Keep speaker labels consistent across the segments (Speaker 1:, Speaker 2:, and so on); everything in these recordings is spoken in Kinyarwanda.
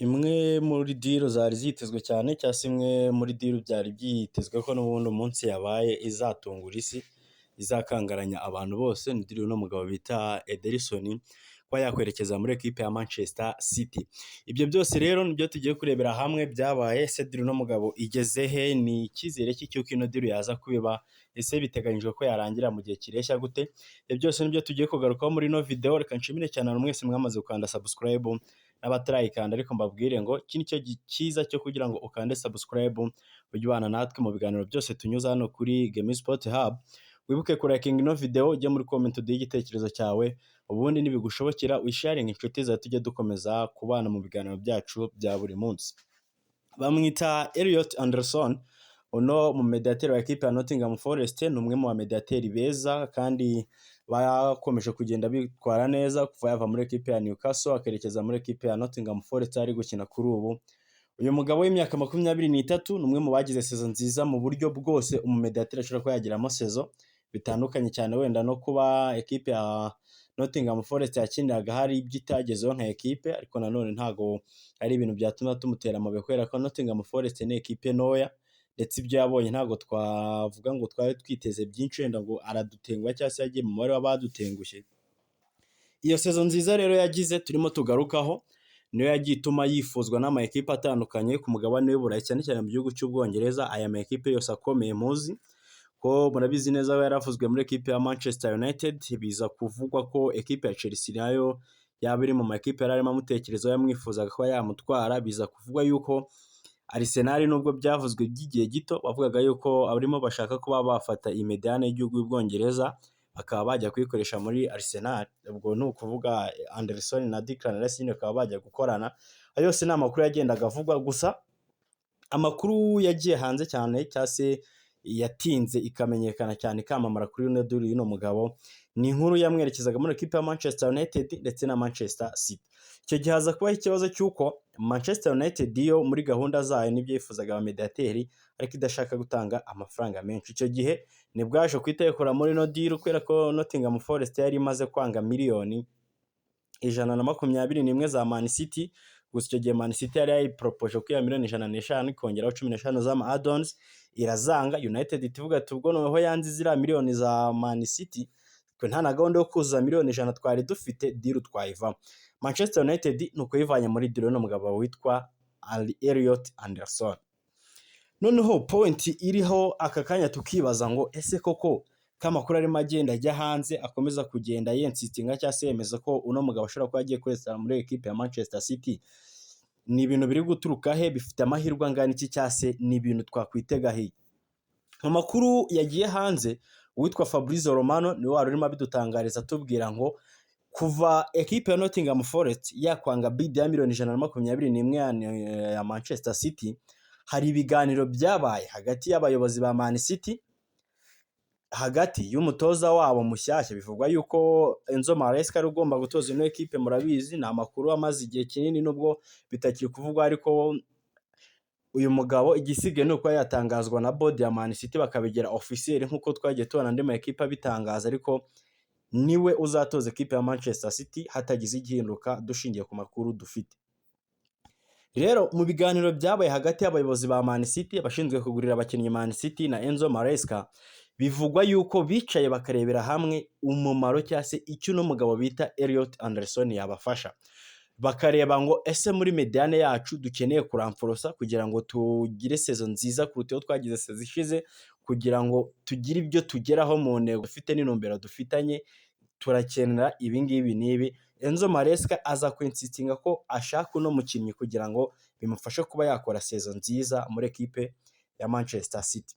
Speaker 1: Imwe muri deal zari zitezwe cyane cyangwa se imwe muri deal byari byitezwe ko n'ubundi umunsi yabaye izatungura isi, izakangaranya abantu bose, ni deal y'uno mugabo bita Ederson kuba yakwerekeza muri equipe ya Manchester City. Ibyo byose rero nibyo tugiye kurebera hamwe byabaye. Ese deal y'uno mugabo igeze he? Ni icyizere cy'uko ino deal yaza kubiba? Ese biteganyijwe ko yarangira mu gihe kireshya gute? Ibyo byose nibyo tugiye kugarukaho muri ino video. Reka nshimire cyane abantu mwese mwamaze gukanda subscribe n'abatarayikanda, ariko mbabwire ngo iki nicyo cyiza cyo kugira ngo ukande subscribe ujye ubana natwe mu biganiro byose tunyuza hano kuri Gaming Sport Hub. Wibuke kurakinga ino video, ujye muri comment uduhe igitekerezo cyawe, ubundi nibigushobokera wisharinga inshuti zawe, tujye dukomeza kubana mu biganiro byacu bya buri munsi. Bamwita Elliot Anderson, uno mu mediateur wa equipe ya Nottingham Forest, ni umwe mu ba mediateurs beza kandi bakomeje kugenda bitwara neza kuva yava muri equipe ya Newcastle akerekeza muri equipe ya Nottingham Forest ari gukina kuri ubu. Uyu mugabo w'imyaka 23 ni umwe mu bagize season nziza mu buryo bwose umumediateur ashobora kuba yagiramo season, bitandukanye cyane wenda no kuba equipe ya Nottingham Forest yakiniraga hari ibyo itagezeho nka equipe, ariko nanone ntago ari ibintu byatuma tumutera amabuye kubera ko Nottingham Forest ni equipe ntoya, ndetse ibyo yabonye ntabwo twavuga ngo twari twiteze byinshi wenda ngo aradutenguha cyangwa se yagiye mu mubare w'abadutengushye. Iyo season nziza rero yagize turimo tugarukaho niyo yagiye ituma yifuzwa n'ama equipe atandukanye ku mugabane w'Uburayi, cyane cyane mu gihugu cy'Ubwongereza. Aya ma equipe yose akomeye muzi ko murabizi neza we yaravuzwe muri equipe ya Manchester United, biza kuvugwa ko equipe ya Chelsea nayo yaba iri mu ma equipe yari arimo amutekerezaho yamwifuzaga kuba yamutwara. Biza kuvugwa yuko Arsenal nubwo byavuzwe by'igihe gito bavugaga yuko abarimo bashaka kuba bafata imediane y'igihugu y'Ubwongereza bakaba bajya kuyikoresha muri Arsenal. Ubwo ni ukuvuga Anderson na Declan Rice bakaba bajya gukorana. Ayo yose ni amakuru yagendaga avugwa, gusa amakuru yagiye hanze cyane cyangwa se yatinze ikamenyekana cyane ikamamara kuri uno deal y'uno mugabo, ni inkuru yamwerekezaga muri equipe ya Manchester United ndetse na Manchester City. Icyo gihe haza kubaho ikibazo cy'uko Manchester United yo muri gahunda zayo nibyo yifuzaga aba mediateri, ariko idashaka gutanga amafaranga menshi. Icyo gihe nibwo yaje kwitekura muri no deal kubera ko Nottingham Forest yari imaze kwanga miliyoni 121 za Man City. Gusa icyo gihe Man City yari yayipropoje ko ya miliyoni 105 ikongeraho 15 z'ama add-ons, irazanga. United itivuga ati ubwo noneho yanze ziriya miliyoni za Man City, twe nta na gahunda yo kuzuza miliyoni 100 twari dufite, deal twayivamo. Manchester United nuko yivanye muri deal n'umugabo witwa Elliot Anderson. Noneho point iriho aka kanya tukibaza ngo ese koko kamakuru arimo agenda ajya hanze akomeza kugenda yensistinga cyangwa se yemeza ko uno mugabo ashobora kuba agiye kwesa muri equipe ya Manchester City, ni ibintu biri guturuka he? Bifite amahirwe angana iki cyangwa se ni ibintu twakwitega he? Amakuru yagiye hanze, uwitwa Fabrizio Romano niwe wari urimo abidutangariza tubwira ngo kuva equipe ya Nottingham Forest yakwanga bid ya miliyoni 121 ya Manchester City, hari ibiganiro byabaye hagati y'abayobozi ba Man City, hagati y'umutoza wabo mushyashya. Bivugwa yuko Enzo Maresca ari ugomba gutoza ino equipe, murabizi ni amakuru amaze igihe kinini nubwo bitakiri kuvugwa, ariko uyu mugabo igisigaye ni uko yatangazwa na board ya Man City bakabigira officiel nk'uko twagiye tubona andi ma equipe abitangaza, ariko niwe uzatoza equipe ya Manchester City hatagize igihinduka dushingiye ku makuru dufite. Rero mu biganiro byabaye hagati y'abayobozi ba Man City, abashinzwe kugurira abakinnyi Man City na Enzo Maresca, bivugwa yuko bicaye bakarebera hamwe umumaro cyangwa se icyo uno mugabo bita Elliot Anderson yabafasha. Bakareba ngo ese muri mediane yacu dukeneye kuramforosa kugira ngo tugire season nziza kuruta iyo twagize season ishize, kugira ngo tugire ibyo tugeraho mu ntego dufite n'intumbero dufitanye, turakenera ibi ngibi n'ibi. Enzo Maresca aza kwinsistinga ko ashaka uno mukinnyi kugira ngo bimufashe kuba yakora season nziza muri equipe ya Manchester City.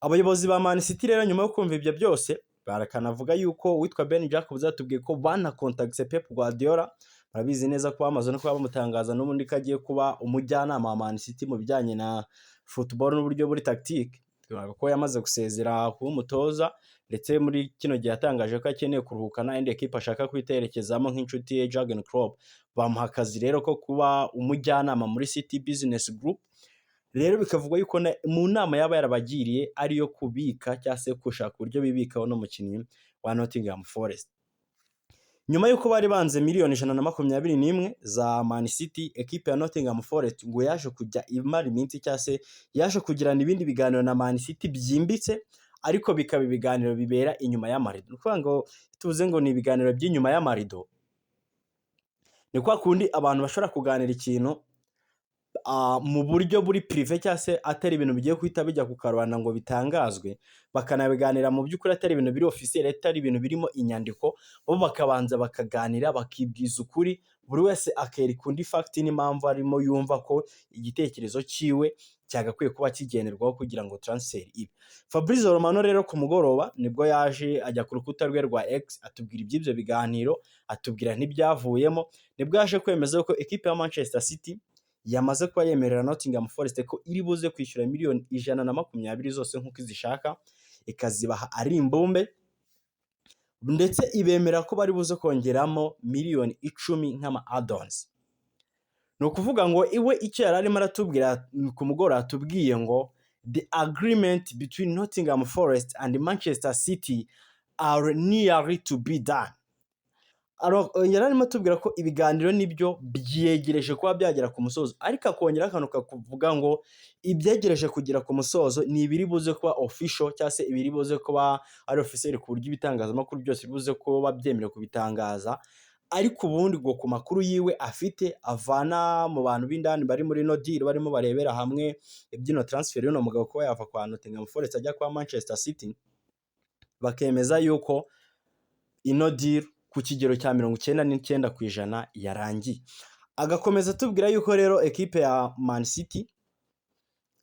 Speaker 1: Abayobozi ba Man City rero nyuma yo kumva ibyo byose barakanavuga yuko witwa Ben Jacobs atubwiye ko bana contacts Pep Guardiola. Murabizi neza ko bamaze no kuba bamutangaza n'ubundi ko agiye kuba umujyanama wa Man City mu bijyanye na football n'uburyo buri tactique, ko yamaze gusezera kuba umutoza, ndetse muri kino gihe yatangaje ko akeneye kuruhuka na indi equipe ashaka kwiterekezamo nk'inshuti ye Jurgen Klopp. Bamuha akazi rero ko kuba umujyanama muri City Business Group. Rero bikavugwa yuko mu nama yaba yarabagiriye ariyo kubika cyangwa se gushaka uburyo bibikaho no mukinnyi wa Nottingham Forest. nyuma y'uko bari banze miliyoni 121 za Man City, ekipe ya Nottingham Forest ngo yaje kujya imara iminsi cyangwa se yaje kugirana ibindi biganiro na Man City byimbitse, ariko bikaba ibiganiro bibera inyuma y'amarido. Ni ukuvuga ngo tuvuze ngo ni ibiganiro by'inyuma y'amarido, ni kwa kundi abantu bashobora kuganira ikintu mu buryo buri prive cyangwa se atari ibintu bigiye guhita bijya ku karubanda ngo bitangazwe, bakanabiganira mu by'ukuri atari ibintu biri officiel, atari ibintu birimo inyandiko, bo bakabanza bakaganira bakibwiza ukuri, buri wese akereka undi fact n'impamvu arimo yumva ko igitekerezo cyiwe cyagakwiye kuba kigenerwaho kugira ngo transfer ibe. Fabrizio Romano rero ku mugoroba nibwo yaje ajya ku rukuta rwe rwa X atubwira iby'ibyo biganiro, atubwira n'ibyavuyemo, nibwo yaje kwemeza ko ekipe ya Manchester City yamaze kuba yemerera Nottingham Forest ko iri buze kwishyura miliyoni 120 zose nk'uko izishaka, ikazibaha ari imbumbe, ndetse ibemera ko bari buze kongeramo miliyoni 10 nk'ama add-ons. Ni ukuvuga ngo iwe icyo yari arimo aratubwira ku mugoroba, atubwiye ngo the agreement between Nottingham Forest and Manchester City are nearly to be done. Yari arimo atubwira ko ibiganiro nibyo byegereje kuba byagera ku musozo, ariko akongera akantu kakuvuga ngo ibyegereje kugera ku musozo ni ibiri buze kuba official cyangwa se ibiri buze kuba ari officiel ku buryo ibitangazamakuru byose bibuze kuba byemerewe kubitangaza, ariko ubundi ngo ku makuru yiwe afite avana mu bantu b'indani bari muri no deal barimo barebera hamwe ibyino transfer y'uno mugabo kuba yava kwa Nottingham Forest ajya kwa Manchester City, bakemeza yuko ino deal ku kigero cya 99% yarangiye. Agakomeza tubwira yuko rero ekipe ya Man City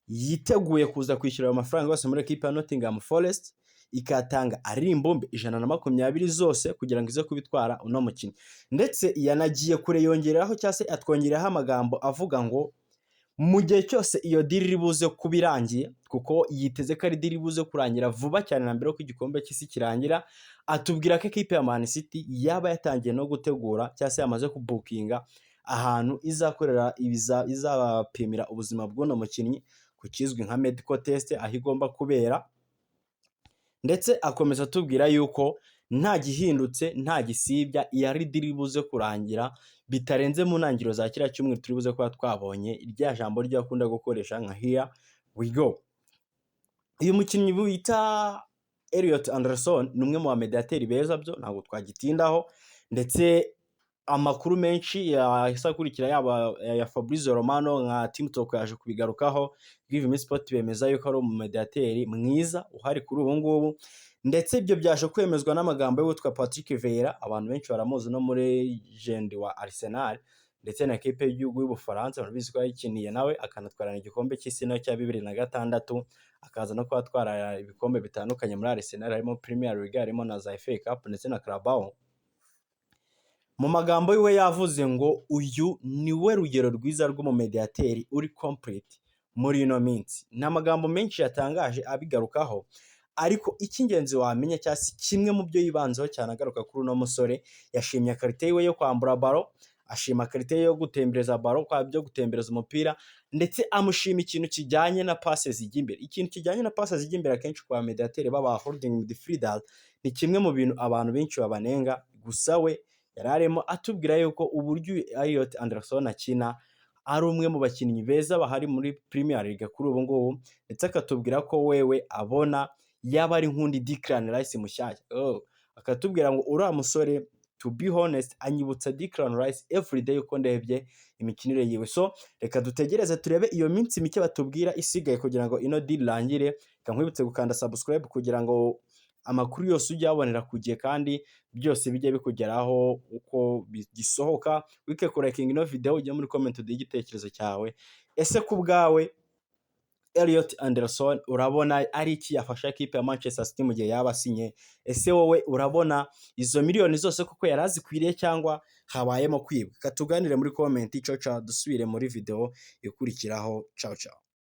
Speaker 1: yiteguye kuza kwishyura ayo mafaranga yose muri ekipe ya Nottingham Forest, ikatanga ari imbumbe 120 zose kugira ngo ize kubitwara uno mukino, ndetse yanagiye kure yongeraho cyangwa se atwongeraho amagambo avuga ngo mu gihe cyose iyo deal iri buze kubirangiye, kuko yiteze ko ari deal buze kurangira vuba cyane na mbere ko igikombe cy'isi kirangira, atubwira ko ekipe ya Man City yaba yatangiye no gutegura cyangwa se yamaze kubukinga ahantu izakorera izabapimira ubuzima bw'uno mukinnyi ku kizwi nka medical test aho igomba kubera, ndetse akomeza atubwira yuko nta gihindutse nta gisibya yari deal buze kurangira bitarenze mu ntangiriro za kiriya cyumweru turi buze kuba twabonye irya jambo ryo akunda gukoresha nka here we go. Uyu mukinnyi bita Elliot Anderson ni umwe mu bamediateri beza, byo ntabwo twagitindaho, ndetse amakuru menshi yasakurikira yaba ya Fabrizio Romano nka Team Talk yaje kubigarukaho, Give Me Sport bemeza yuko ari umumediateri mwiza uhari kuri ubu ngubu, ndetse ibyo byaje kwemezwa n'amagambo y'uwitwa Patrick Vieira, abantu benshi baramuzi no muri legend wa Arsenal ndetse na ekipe y'igihugu y'Ubufaransa, barabizi ko yakiniye nawe akanatwarana igikombe cy'isi no cya 2006, akaza no kwatwara ibikombe bitandukanye muri Arsenal, harimo Premier League, harimo na za FA Cup ndetse na Carabao. Mu magambo yiwe yavuze ngo uyu niwe rugero rwiza rw'umumediateri uri complete muri ino minsi. Ni amagambo menshi yatangaje abigarukaho, ariko icy'ingenzi wamenya cyangwa se kimwe mu byo yibanzeho cyane agaruka kuri uno musore, yashimye karite yiwe yo kwambura baro, ashima karite yo gutembereza baro, kwa byo gutembereza umupira, ndetse amushima ikintu kijyanye na passes zijya imbere. Ikintu kijyanye na passes zijya imbere akenshi kwa mediateri baba holding midfielder ni kimwe mu bintu abantu benshi babanenga, gusa we yararemo atubwira yuko uburyo Elliot Anderson akina ari umwe mu bakinnyi beza bahari muri Premier League kuri ubu ngubu, ndetse akatubwira ko wewe abona yaba ari nk'undi Declan Rice mushyashya. Akatubwira ngo uriya musore to be honest anyibutsa Declan Rice everyday uko ndebye imikinire yiwe. So reka dutegereze turebe iyo minsi mike batubwira isigaye kugira ngo ino deal irangire. Kankwibutse gukanda subscribe kugira ngo amakuru yose ujya abonera ku gihe kandi byose bijye bikugeraho uko bigisohoka. Wike ku liking ino video, ujye muri comment uduhe igitekerezo cyawe. Ese ku bwawe Elliot Anderson urabona ari iki yafasha ekipe ya Manchester City mu gihe yaba asinye? Ese wowe urabona izo miliyoni zose kuko yarazikwiriye cyangwa habayemo kwibwa? Katuganire muri comment. Ciao ciao, dusubire muri video ikurikiraho. Ciao ciao.